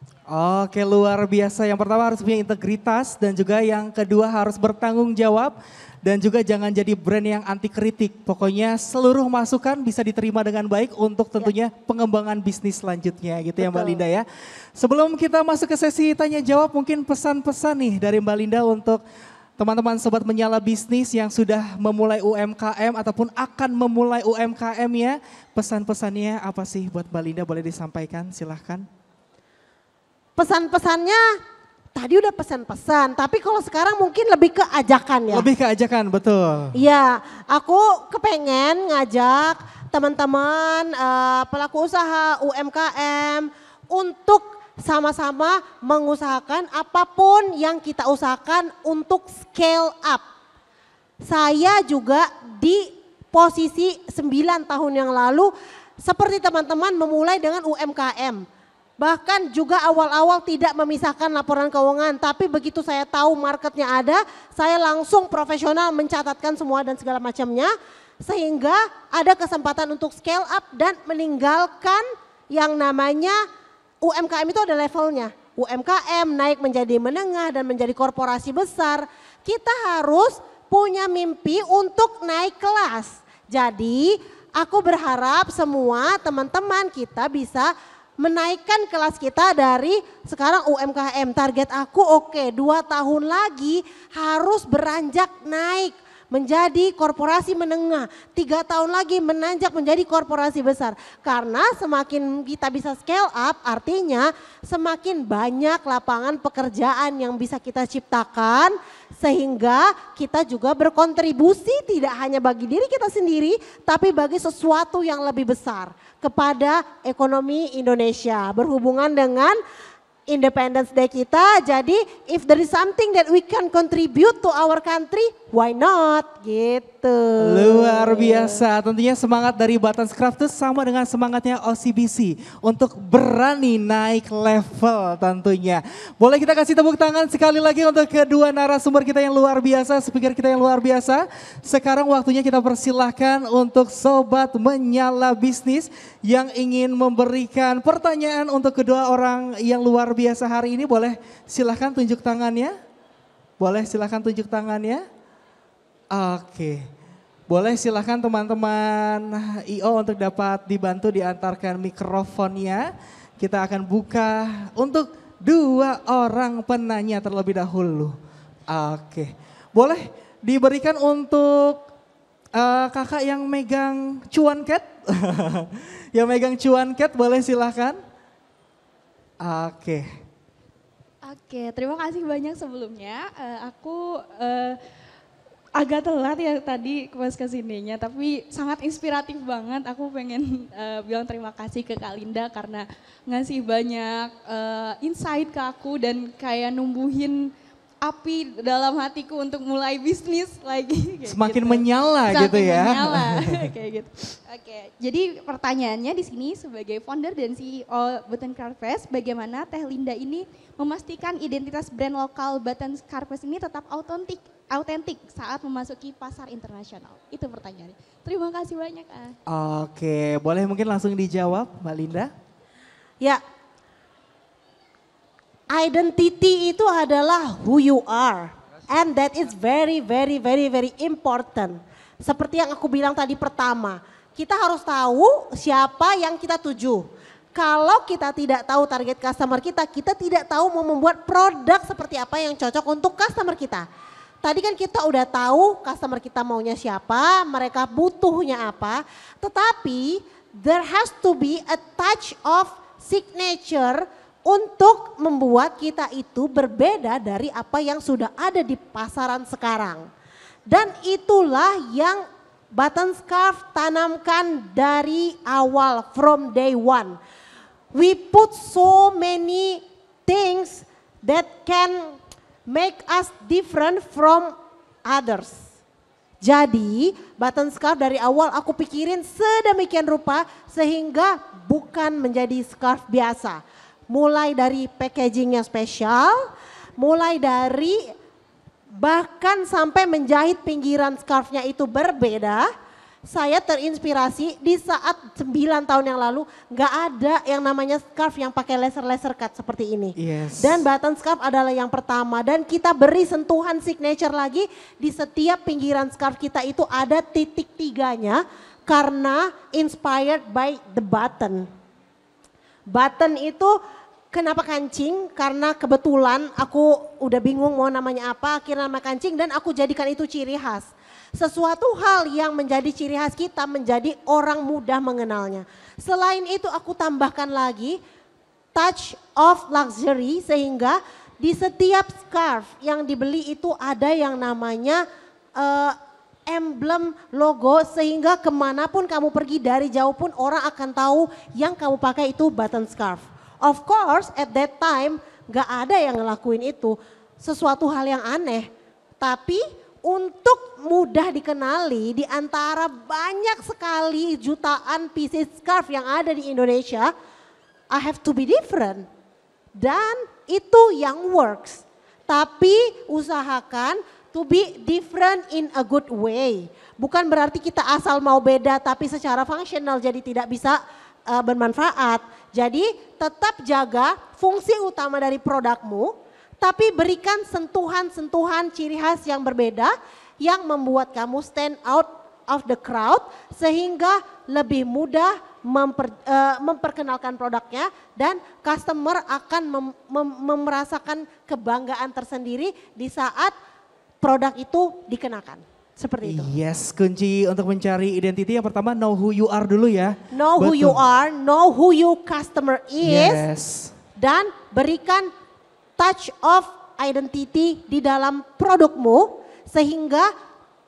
Oke, luar biasa. Yang pertama harus punya integritas dan juga yang kedua harus bertanggung jawab. Dan juga jangan jadi brand yang anti kritik. Pokoknya seluruh masukan bisa diterima dengan baik untuk tentunya pengembangan bisnis selanjutnya gitu. Betul. Ya Mbak Linda ya. Sebelum kita masuk ke sesi tanya jawab, mungkin pesan-pesan nih dari Mbak Linda untuk teman-teman sobat menyala bisnis yang sudah memulai UMKM ataupun akan memulai UMKM ya. Pesan-pesannya apa sih buat Mbak Linda, boleh disampaikan, silahkan. Pesan-pesannya tadi udah pesan-pesan, tapi kalau sekarang mungkin lebih ke ajakan ya. Lebih ke ajakan, betul. Iya, aku kepengen ngajak teman-teman pelaku usaha UMKM untuk sama-sama mengusahakan apapun yang kita usahakan untuk scale up. Saya juga di posisi 9 tahun yang lalu seperti teman-teman memulai dengan UMKM. Bahkan juga awal-awal tidak memisahkan laporan keuangan, tapi begitu saya tahu marketnya ada, saya langsung profesional mencatatkan semua dan segala macamnya, sehingga ada kesempatan untuk scale up dan meninggalkan yang namanya UMKM itu ada levelnya. UMKM naik menjadi menengah dan menjadi korporasi besar, kita harus punya mimpi untuk naik kelas. Jadi aku berharap semua teman-teman kita bisa menaikkan kelas kita dari sekarang UMKM. Target aku 2 tahun lagi harus beranjak naik menjadi korporasi menengah. 3 tahun lagi menanjak menjadi korporasi besar. Karena semakin kita bisa scale up artinya semakin banyak lapangan pekerjaan yang bisa kita ciptakan. Sehingga kita juga berkontribusi tidak hanya bagi diri kita sendiri tapi bagi sesuatu yang lebih besar kepada ekonomi Indonesia berhubungan dengan Independence Day kita. Jadi if there is something that we can contribute to our country, why not gitu. Luar biasa, tentunya semangat dari Button Scarf itu sama dengan semangatnya OCBC untuk berani naik level tentunya. Boleh kita kasih tepuk tangan sekali lagi untuk kedua narasumber kita yang luar biasa, speaker kita yang luar biasa. Sekarang waktunya kita persilahkan untuk Sobat Menyala Bisnis yang ingin memberikan pertanyaan untuk kedua orang yang luar biasa hari ini. Boleh silahkan tunjuk tangannya. Boleh silahkan tunjuk tangannya. Oke. Boleh silahkan teman-teman IO untuk dapat dibantu diantarkan mikrofonnya. Kita akan buka untuk 2 orang penanya terlebih dahulu. Oke, boleh diberikan untuk kakak yang megang cuan cat. Yang megang cuan cat boleh silahkan. Oke. Oke, terima kasih banyak sebelumnya. Aku agak telat ya tadi pas kesininya, tapi sangat inspiratif banget. Aku pengen bilang terima kasih ke Kak Linda karena ngasih banyak insight ke aku dan kayak numbuhin api dalam hatiku untuk mulai bisnis lagi. Semakin menyala gitu ya. Semakin menyala kayak gitu. Oke, jadi pertanyaannya di sini sebagai founder dan CEO Button Carfest, bagaimana Teh Linda ini memastikan identitas brand lokal Button Carfest ini tetap autentik saat memasuki pasar internasional? Itu pertanyaannya. Terima kasih banyak, Oke, boleh mungkin langsung dijawab Mbak Linda? Ya, identity itu adalah who you are. And that is very important. Seperti yang aku bilang tadi pertama, kita harus tahu siapa yang kita tuju. Kalau kita tidak tahu target customer kita tidak tahu mau membuat produk seperti apa yang cocok untuk customer kita. Tadi kan kita udah tahu customer kita maunya siapa, mereka butuhnya apa. Tetapi there has to be a touch of signature untuk membuat kita itu berbeda dari apa yang sudah ada di pasaran sekarang. Dan itulah yang Button Scarf tanamkan dari awal, from day one. We put so many things that can make us different from others. Jadi Button Scarf dari awal aku pikirin sedemikian rupa sehingga bukan menjadi scarf biasa. Mulai dari packagingnya spesial, mulai dari bahkan sampai menjahit pinggiran scarfnya itu berbeda. Saya terinspirasi di saat 9 tahun yang lalu gak ada yang namanya scarf yang pakai laser cut seperti ini. Yes. Dan Button Scarf adalah yang pertama dan kita beri sentuhan signature lagi di setiap pinggiran scarf kita itu ada titik 3-nya karena inspired by the button. Button itu kenapa kancing? Karena kebetulan aku udah bingung mau namanya apa, akhirnya nama kancing dan aku jadikan itu ciri khas. Sesuatu hal yang menjadi ciri khas kita menjadi orang mudah mengenalnya. Selain itu aku tambahkan lagi touch of luxury sehingga di setiap scarf yang dibeli itu ada yang namanya emblem logo sehingga kemanapun kamu pergi dari jauh pun orang akan tahu yang kamu pakai itu Button Scarf. Of course at that time gak ada yang ngelakuin itu, sesuatu hal yang aneh. Tapi untuk mudah dikenali di antara banyak sekali jutaan pieces scarf yang ada di Indonesia, I have to be different. Dan itu yang works. Tapi usahakan to be different in a good way. Bukan berarti kita asal mau beda tapi secara fungsional jadi tidak bisa bermanfaat. Jadi tetap jaga fungsi utama dari produkmu, tapi berikan sentuhan-sentuhan ciri khas yang berbeda yang membuat kamu stand out of the crowd sehingga lebih mudah memperkenalkan produknya dan customer akan merasakan kebanggaan tersendiri di saat produk itu dikenakan. Seperti itu. Yes, kunci untuk mencari identity yang pertama know who you are dulu ya. Know who you are, know who your customer is. Yes. Dan berikan touch of identity di dalam produkmu sehingga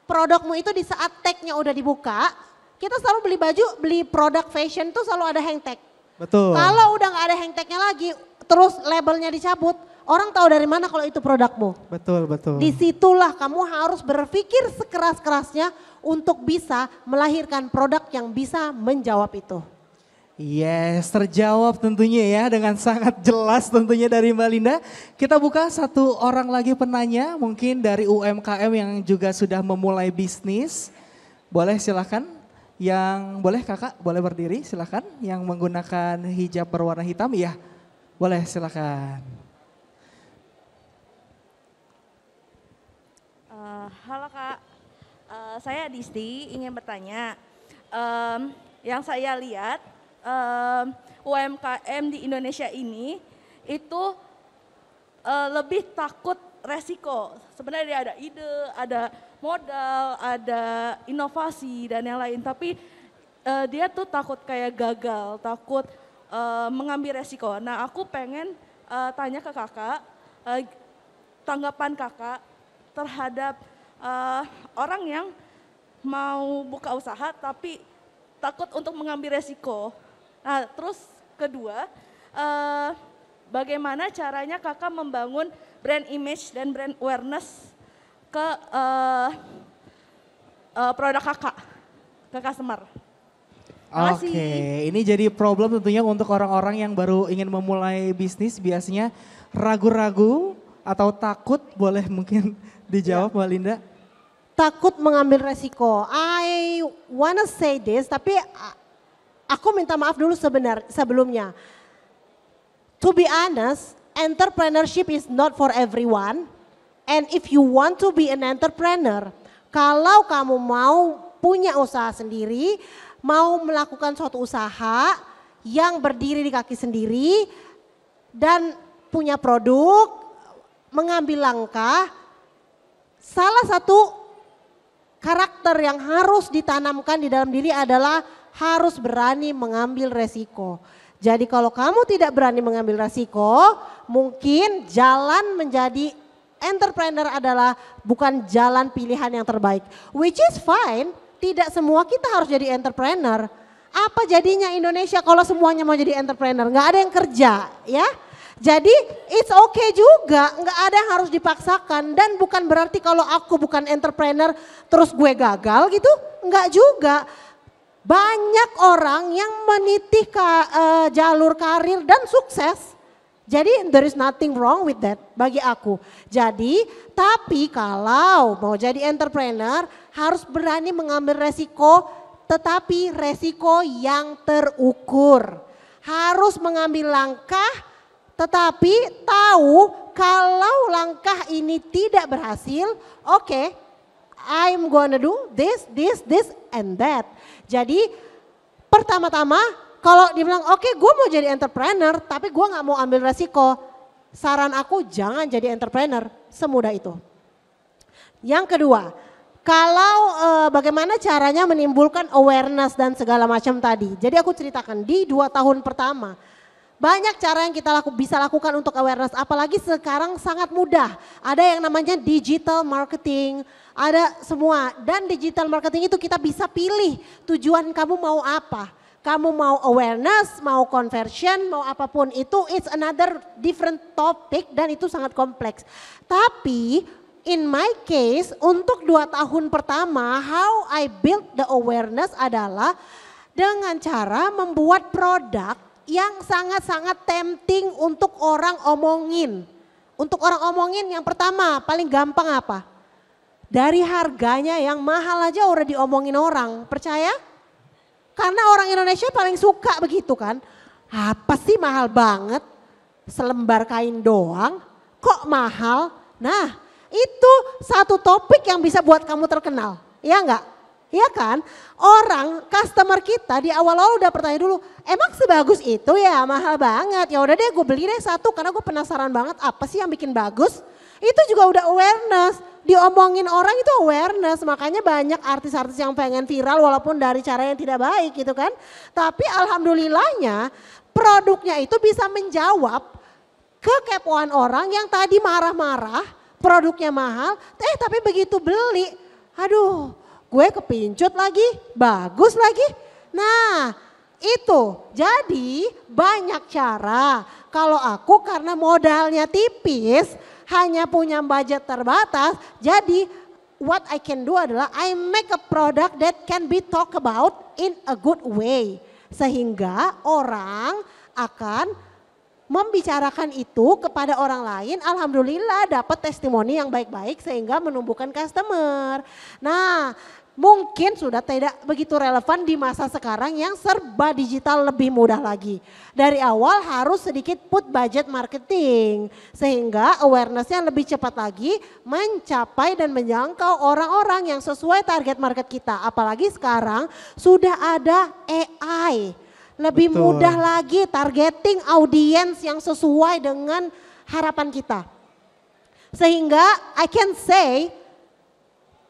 produkmu itu di saat tag-nya udah dibuka, kita selalu beli baju, beli produk fashion tuh selalu ada hang tag. Betul. Kalau udah gak ada hang tag-nya lagi, terus labelnya dicabut, orang tahu dari mana kalau itu produkmu. Betul, betul. Disitulah kamu harus berpikir sekeras-kerasnya untuk bisa melahirkan produk yang bisa menjawab itu. Yes, terjawab tentunya ya dengan sangat jelas tentunya dari Mbak Linda. Kita buka satu orang lagi penanya mungkin dari UMKM yang juga sudah memulai bisnis. Boleh silakan, yang boleh kakak boleh berdiri silakan, yang menggunakan hijab berwarna hitam ya boleh silakan. Halo Kak, saya Disti ingin bertanya, yang saya lihat UMKM di Indonesia ini itu lebih takut resiko. Sebenarnya dia ada ide, ada modal, ada inovasi dan yang lain. Tapi dia tuh takut kayak gagal, takut mengambil resiko. Nah aku pengen tanya ke kakak, tanggapan kakak terhadap orang yang mau buka usaha tapi takut untuk mengambil resiko. Nah terus kedua, bagaimana caranya kakak membangun brand image dan brand awareness ke produk kakak, ke customer? Oke, ini jadi problem tentunya untuk orang-orang yang baru ingin memulai bisnis, biasanya ragu-ragu atau takut, boleh mungkin dijawab Mbak Linda? Takut mengambil resiko. I wanna say this, tapi aku minta maaf dulu sebelumnya. To be honest, entrepreneurship is not for everyone. And if you want to be an entrepreneur, kalau kamu mau punya usaha sendiri, mau melakukan suatu usaha yang berdiri di kaki sendiri dan punya produk, mengambil langkah, salah satu karakter yang harus ditanamkan di dalam diri adalah harus berani mengambil resiko. Jadi kalau kamu tidak berani mengambil resiko, mungkin jalan menjadi entrepreneur adalah bukan jalan pilihan yang terbaik. Which is fine. Tidak semua kita harus jadi entrepreneur. Apa jadinya Indonesia kalau semuanya mau jadi entrepreneur? Nggak ada yang kerja, ya. Jadi it's okay juga, nggak ada yang harus dipaksakan. Dan bukan berarti kalau aku bukan entrepreneur terus gue gagal gitu, nggak juga. Banyak orang yang meniti jalur karir dan sukses. Jadi there is nothing wrong with that bagi aku. Jadi tapi kalau mau jadi entrepreneur harus berani mengambil resiko, tetapi resiko yang terukur. Harus mengambil langkah tetapi tahu kalau langkah ini tidak berhasil, oke, I'm gonna do this and that. Jadi pertama-tama kalau dibilang oke, gue mau jadi entrepreneur tapi gue gak mau ambil resiko. Saran aku jangan jadi entrepreneur, semudah itu. Yang kedua, kalau bagaimana caranya menimbulkan awareness dan segala macam tadi. Jadi aku ceritakan di 2 tahun pertama. Banyak cara yang kita bisa lakukan untuk awareness, apalagi sekarang sangat mudah. Ada yang namanya digital marketing, ada semua. Dan digital marketing itu kita bisa pilih tujuan kamu mau apa. Kamu mau awareness, mau conversion, mau apapun itu, it's another different topic dan itu sangat kompleks. Tapi in my case untuk 2 tahun pertama, how I build the awareness adalah dengan cara membuat produk yang sangat-sangat tempting untuk orang omongin. Untuk orang omongin yang pertama paling gampang apa? Dari harganya yang mahal aja udah diomongin orang, percaya? Karena orang Indonesia paling suka begitu kan. Apa sih mahal banget? Selembar kain doang, kok mahal? Nah itu satu topik yang bisa buat kamu terkenal, ya enggak? Ya kan? Orang customer kita di awal-awal udah bertanya dulu, emang sebagus itu ya, mahal banget. Ya udah deh gue beli deh satu karena gue penasaran banget apa sih yang bikin bagus. Itu juga udah awareness, diomongin orang itu awareness. Makanya banyak artis-artis yang pengen viral walaupun dari cara yang tidak baik gitu kan. Tapi alhamdulillahnya produknya itu bisa menjawab kekepoan orang yang tadi marah-marah, produknya mahal, tapi begitu beli, aduh gue kepincut lagi, bagus lagi. Nah itu jadi banyak cara. Kalau aku karena modalnya tipis, hanya punya budget terbatas, jadi what I can do adalah I make a product that can be talked about in a good way. Sehingga orang akan membicarakan itu kepada orang lain, alhamdulillah dapat testimoni yang baik-baik sehingga menumbuhkan customer. Nah mungkin sudah tidak begitu relevan di masa sekarang yang serba digital lebih mudah lagi. Dari awal harus sedikit put budget marketing sehingga awarenessnya lebih cepat lagi mencapai dan menjangkau orang-orang yang sesuai target market kita. Apalagi sekarang sudah ada AI. Lebih mudah lagi targeting audiens yang sesuai dengan harapan kita. Sehingga I can say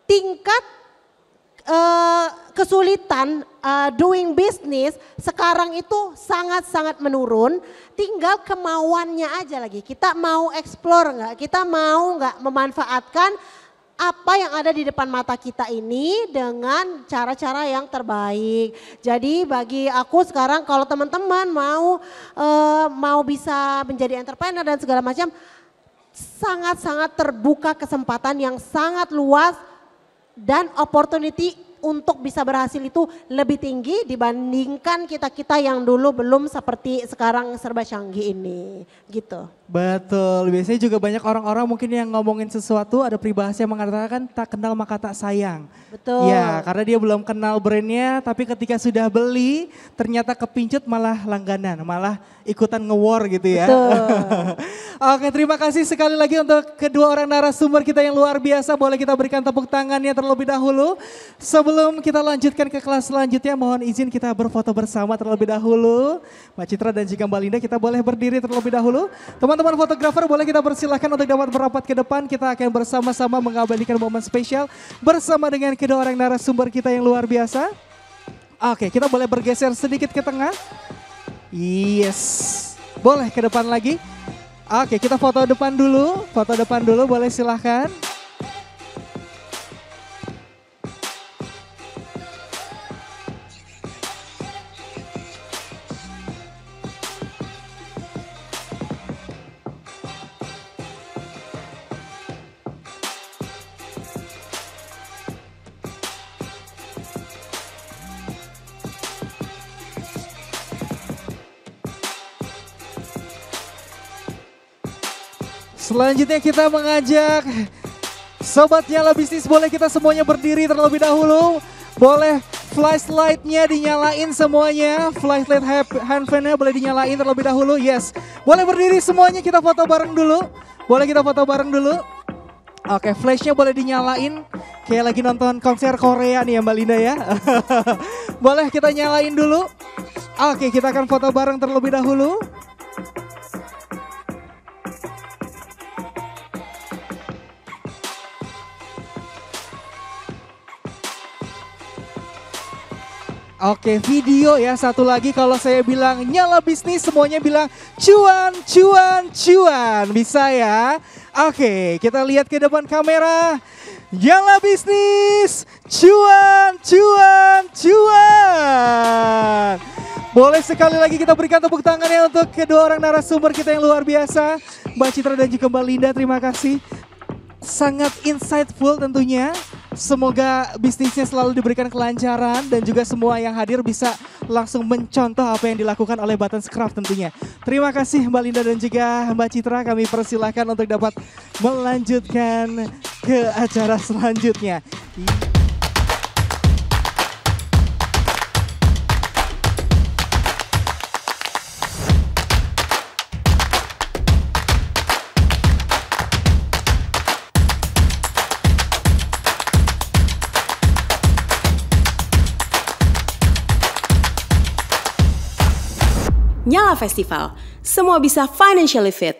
tingkat kesulitan doing business sekarang itu sangat-sangat menurun. Tinggal kemauannya aja lagi. Kita mau explore nggak? Kita mau nggak memanfaatkan apa yang ada di depan mata kita ini dengan cara-cara yang terbaik. Jadi bagi aku sekarang kalau teman-teman mau bisa menjadi entrepreneur dan segala macam, sangat-sangat terbuka kesempatan yang sangat luas dan opportunity untuk bisa berhasil itu lebih tinggi dibandingkan kita-kita yang dulu belum seperti sekarang serba canggih ini gitu. Betul, biasanya juga banyak orang-orang mungkin yang ngomongin sesuatu ada peribahasa yang mengatakan tak kenal maka tak sayang. Betul. Ya, karena dia belum kenal brandnya tapi ketika sudah beli ternyata kepincut malah langganan, malah ikutan nge-war gitu ya. Betul. Oke, terima kasih sekali lagi untuk kedua orang narasumber kita yang luar biasa. Boleh kita berikan tepuk tangannya terlebih dahulu. Sebelum kita lanjutkan ke kelas selanjutnya, mohon izin kita berfoto bersama terlebih dahulu. Mbak Citra dan juga Mbak Linda, kita boleh berdiri terlebih dahulu. Teman-teman fotografer boleh kita persilahkan untuk dapat merapat ke depan. Kita akan bersama-sama mengabadikan momen spesial bersama dengan kedua orang narasumber kita yang luar biasa. Oke, kita boleh bergeser sedikit ke tengah. Yes, boleh ke depan lagi. Oke, kita foto depan dulu. Foto depan dulu, boleh silahkan. Selanjutnya kita mengajak Sobat Nyala Bisnis, boleh kita semuanya berdiri terlebih dahulu. Boleh flashlight-nya dinyalain semuanya. Flashlight handphone-nya boleh dinyalain terlebih dahulu. Yes, boleh berdiri semuanya, kita foto bareng dulu. Boleh kita foto bareng dulu. Oke, flash-nya boleh dinyalain. Kayak lagi nonton konser Korea nih ya Mbak Linda ya. Boleh kita nyalain dulu. Oke, kita akan foto bareng terlebih dahulu. Oke, video ya, satu lagi kalau saya bilang nyala bisnis semuanya bilang cuan, cuan, cuan. Bisa ya? Oke, kita lihat ke depan kamera. Nyala bisnis, cuan, cuan, cuan. Boleh sekali lagi kita berikan tepuk tangannya untuk kedua orang narasumber kita yang luar biasa. Mbak Citra dan juga Mbak Linda, terima kasih. Sangat insightful tentunya. Semoga bisnisnya selalu diberikan kelancaran dan juga semua yang hadir bisa langsung mencontoh apa yang dilakukan oleh Buttons Craft tentunya. Terima kasih Mbak Linda dan juga Mbak Citra, kami persilahkan untuk dapat melanjutkan ke acara selanjutnya. Nyala Festival, semua bisa financially fit.